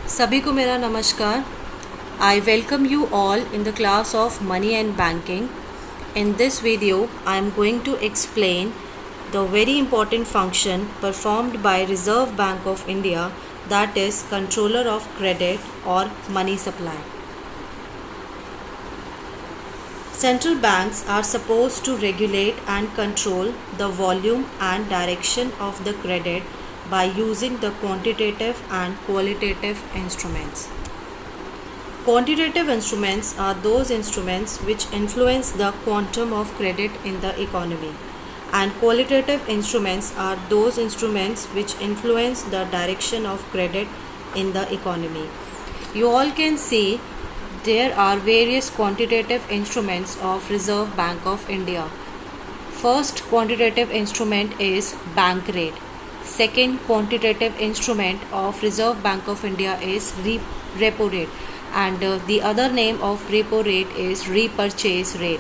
सभी को मेरा नमस्कार. I welcome you all in the class of Money and Banking. In this video, I am going to explain the very important function performed by Reserve Bank of India, that is Controller of Credit or Money Supply. Central banks are supposed to regulate and control the volume and direction of the credit by using the quantitative and qualitative instruments. Quantitative instruments are those instruments which influence the quantum of credit in the economy, and qualitative instruments are those instruments which influence the direction of credit in the economy. You all can see there are various quantitative instruments of Reserve Bank of India. First quantitative instrument is bank rate. Second quantitative instrument of Reserve Bank of India is repo rate, and the other name of repo rate is repurchase rate.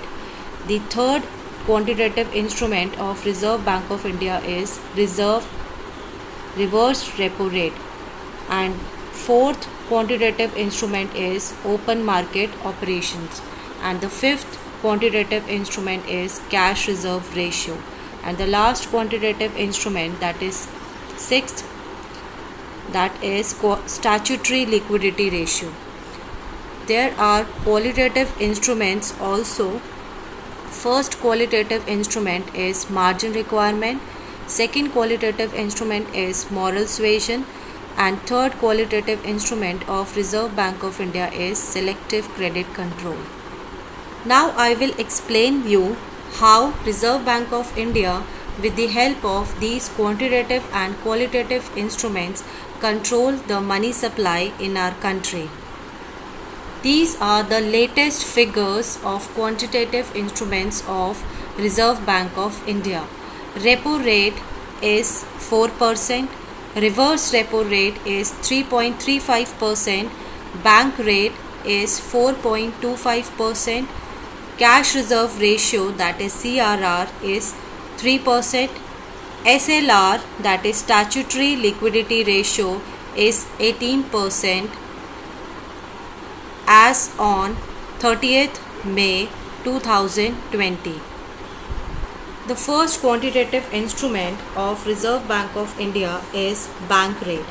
The third quantitative instrument of Reserve Bank of India is reverse repo rate, and fourth quantitative instrument is open market operations, and the fifth quantitative instrument is cash reserve ratio, and the last quantitative instrument, that is sixth, that is statutory liquidity ratio. There are qualitative instruments also. First qualitative instrument is margin requirement, second qualitative instrument is moral suasion, and third qualitative instrument of Reserve Bank of India is selective credit control. Now I will explain you how Reserve Bank of India, with the help of these quantitative and qualitative instruments, control the money supply in our country. These are the latest figures of quantitative instruments of Reserve Bank of India. Repo rate is 4%, reverse repo rate is 3.35%, bank rate is 4.25%, cash reserve ratio, that is CRR, is 3%, SLR, that is statutory liquidity ratio, is 18% as on 30th May 2020. The first quantitative instrument of Reserve Bank of India is bank rate.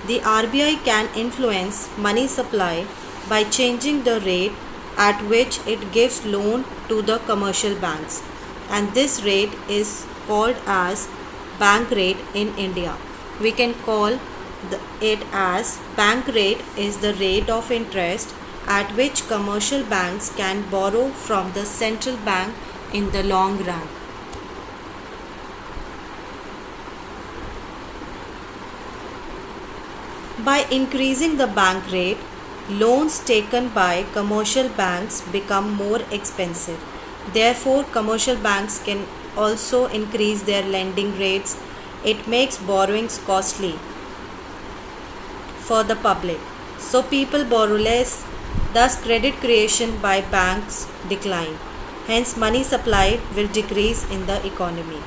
The RBI can influence money supply by changing the rate at which it gives loan to the commercial banks, and this rate is called as bank rate in India. We can call it as bank rate is the rate of interest at which commercial banks can borrow from the central bank in the long run. By increasing the bank rate, loans taken by commercial banks become more expensive. Therefore, commercial banks can also increase their lending rates. It makes borrowings costly for the public, so people borrow less. Thus, credit creation by banks decline. Hence, money supply will decrease in the economy.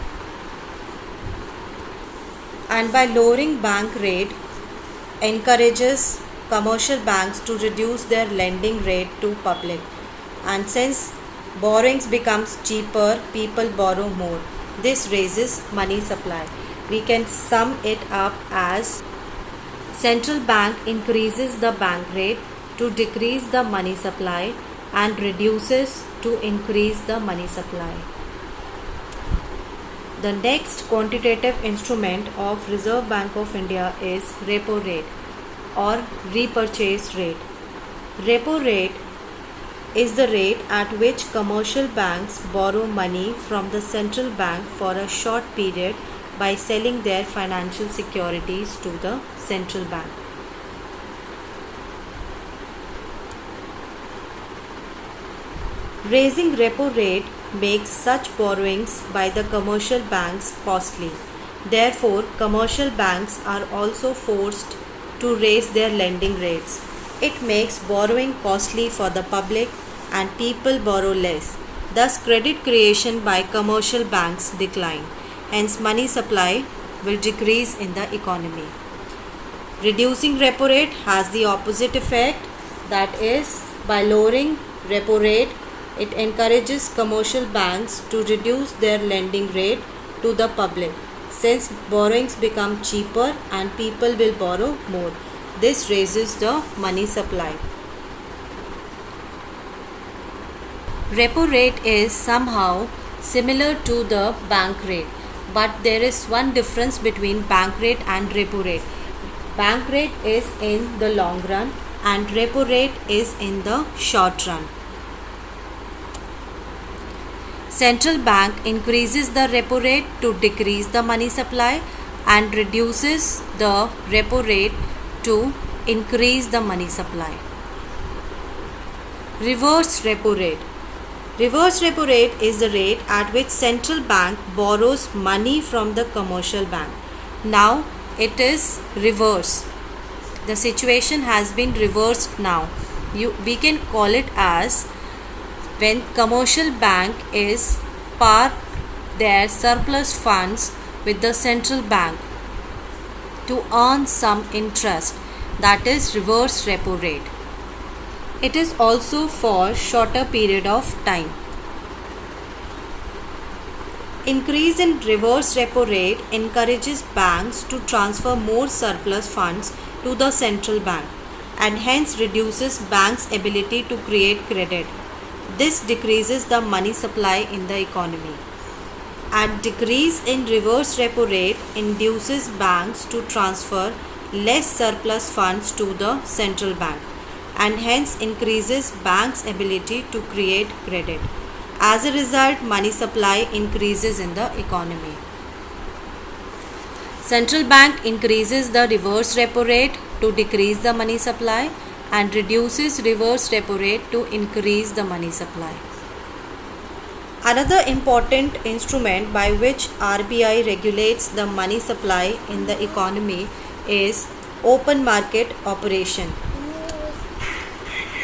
And by lowering bank rate, encourages commercial banks to reduce their lending rate to public, and since borrowings becomes cheaper, people borrow more. This raises money supply. We can sum it up as central bank increases the bank rate to decrease the money supply and reduces to increase the money supply. The next quantitative instrument of Reserve Bank of India is repo rate or repurchase rate. Repo rate is the rate at which commercial banks borrow money from the central bank for a short period by selling their financial securities to the central bank. Raising repo rate makes such borrowings by the commercial banks costly. Therefore, commercial banks are also forced to raise their lending rates. It makes borrowing costly for the public and people borrow less. Thus, credit creation by commercial banks decline. Hence, money supply will decrease in the economy. Reducing repo rate has the opposite effect, that is, by lowering repo rate, it encourages commercial banks to reduce their lending rate to the public, since borrowings become cheaper and people will borrow more. This raises the money supply. Repo rate is somehow similar to the bank rate, but there is one difference between bank rate and repo rate. Bank rate is in the long run and repo rate is in the short run. Central bank increases the repo rate to decrease the money supply and reduces the repo rate to increase the money supply. Reverse repo rate. Reverse repo rate is the rate at which central bank borrows money from the commercial bank. Now it is reverse. The situation has been reversed now. We can call it as when commercial bank is park their surplus funds with the central bank to earn some interest, that is reverse repo rate. It is also for shorter period of time. Increase in reverse repo rate encourages banks to transfer more surplus funds to the central bank and hence reduces banks' ability to create credit. This decreases the money supply in the economy. And decrease in reverse repo rate induces banks to transfer less surplus funds to the central bank and hence increases banks' ability to create credit. As a result, money supply increases in the economy. Central bank increases the reverse repo rate to decrease the money supply and reduces reverse repo rate to increase the money supply. Another important instrument by which RBI regulates the money supply in the economy is open market operation.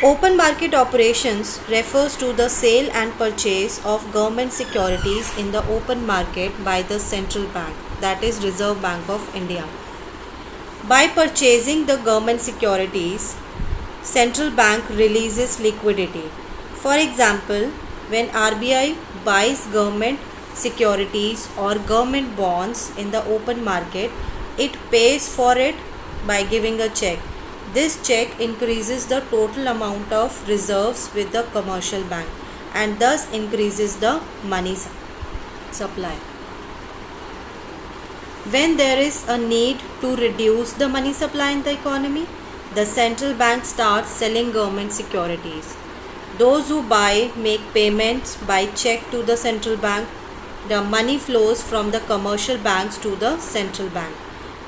Open market operations refers to the sale and purchase of government securities in the open market by the central bank, that is Reserve Bank of India. By purchasing the government securities, central bank releases liquidity. For example, when RBI buys government securities or government bonds in the open market, it pays for it by giving a check. This check increases the total amount of reserves with the commercial bank and thus increases the money supply. When there is a need to reduce the money supply in the economy, the central bank starts selling government securities. Those who buy make payments by check to the central bank. The money flows from the commercial banks to the central bank.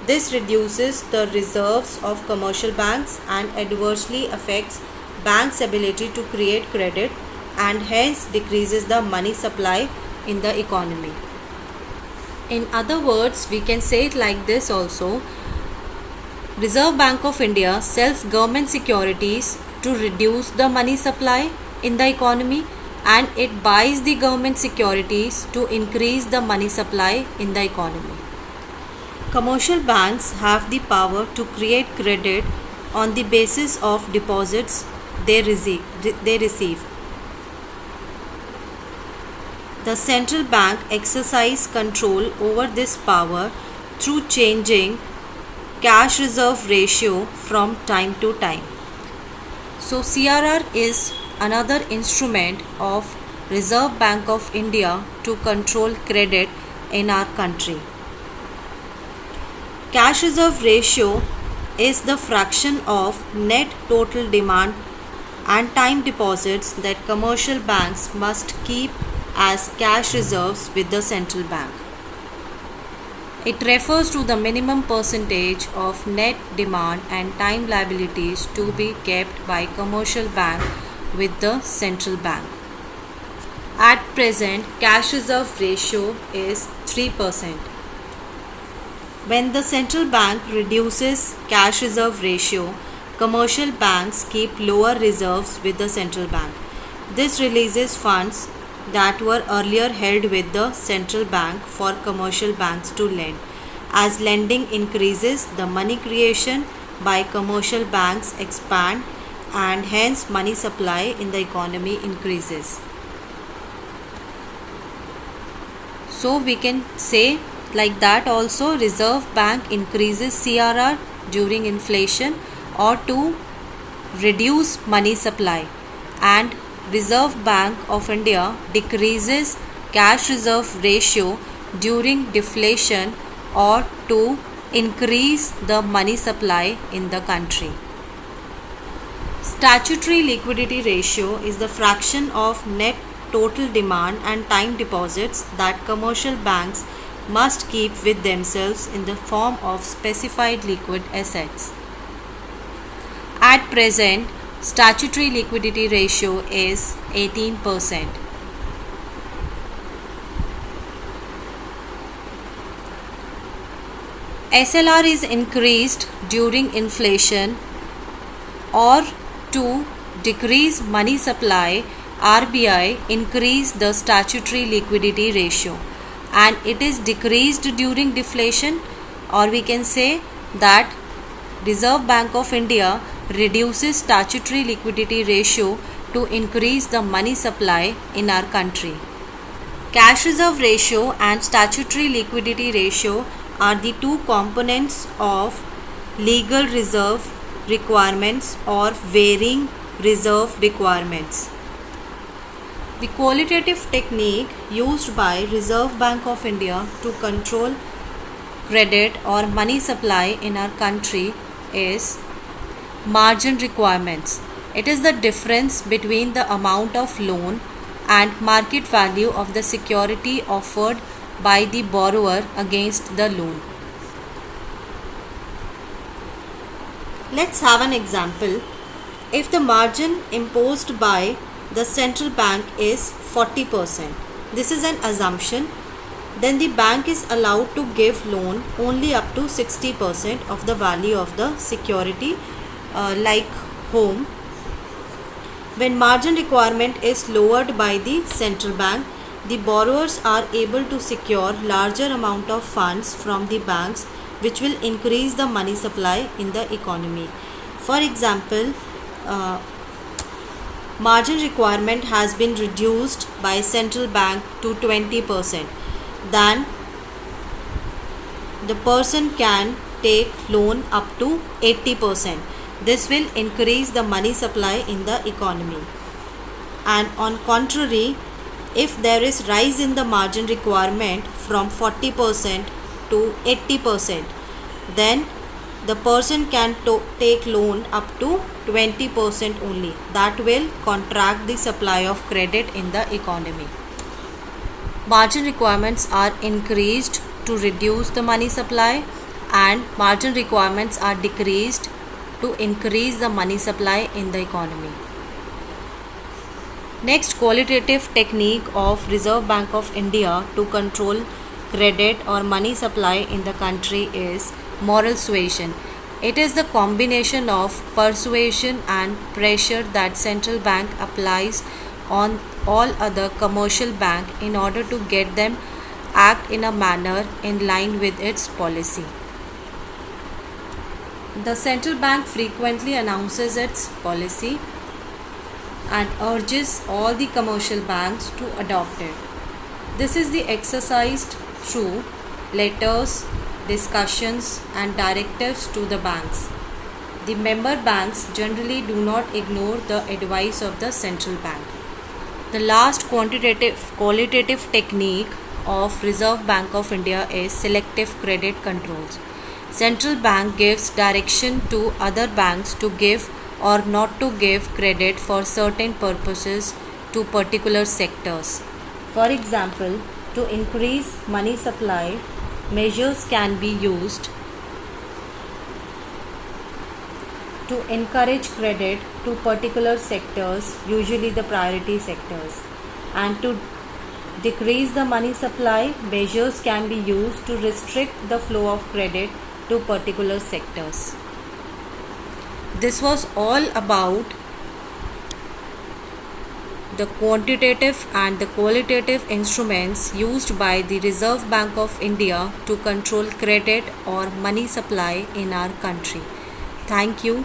This reduces the reserves of commercial banks and adversely affects banks' ability to create credit and hence decreases the money supply in the economy. In other words, we can say it like this also. Reserve Bank of India sells government securities to reduce the money supply in the economy and it buys the government securities to increase the money supply in the economy. Commercial banks have the power to create credit on the basis of deposits they receive. The central bank exercises control over this power through changing cash reserve ratio from time to time. So CRR is another instrument of Reserve Bank of India to control credit in our country. Cash reserve ratio is the fraction of net total demand and time deposits that commercial banks must keep as cash reserves with the central bank. It refers to the minimum percentage of net demand and time liabilities to be kept by commercial bank with the central bank. At present, cash reserve ratio is 3%. When the central bank reduces cash reserve ratio, commercial banks keep lower reserves with the central bank. This releases funds that were earlier held with the central bank for commercial banks to lend. As lending increases, the money creation by commercial banks expand and hence money supply in the economy increases. So we can say like that also, Reserve Bank increases CRR during inflation or to reduce money supply, and Reserve Bank of India decreases cash reserve ratio during deflation or to increase the money supply in the country. Statutory liquidity ratio is the fraction of net total demand and time deposits that commercial banks must keep with themselves in the form of specified liquid assets. At present, statutory liquidity ratio is 18%. SLR is increased during inflation or to decrease money supply. RBI increased the statutory liquidity ratio and it is decreased during deflation, or we can say that Reserve Bank of India reduces statutory liquidity ratio to increase the money supply in our country. Cash reserve ratio and statutory liquidity ratio are the two components of legal reserve requirements or varying reserve requirements. The qualitative technique used by Reserve Bank of India to control credit or money supply in our country is margin requirements. It is the difference between the amount of loan and market value of the security offered by the borrower against the loan. Let's have an example. If the margin imposed by the central bank is 40%, this is an assumption, then the bank is allowed to give loan only up to 60% of the value of the security like home. When margin requirement is lowered by the central bank, the borrowers are able to secure larger amount of funds from the banks, which will increase the money supply in the economy. For example, margin requirement has been reduced by central bank to 20%, then the person can take loan up to 80%. This will increase the money supply in the economy. And on contrary, if there is rise in the margin requirement from 40% to 80%, then the person can take loan up to 20% only. That will contract the supply of credit in the economy. Margin requirements are increased to reduce the money supply and margin requirements are decreased to increase the money supply in the economy. Next qualitative technique of Reserve Bank of India to control credit or money supply in the country is moral suasion. It is the combination of persuasion and pressure that central bank applies on all other commercial bank in order to get them act in a manner in line with its policy. The central bank frequently announces its policy and urges all the commercial banks to adopt it. This is the exercised through letters, discussions and directives to the banks. The member banks generally do not ignore the advice of the central bank. The last qualitative technique of Reserve Bank of India is selective credit controls. Central bank gives direction to other banks to give or not to give credit for certain purposes to particular sectors. For example, to increase money supply, measures can be used to encourage credit to particular sectors, usually the priority sectors, and to decrease the money supply, measures can be used to restrict the flow of credit to particular sectors. This was all about the quantitative and the qualitative instruments used by the Reserve Bank of India to control credit or money supply in our country. Thank you.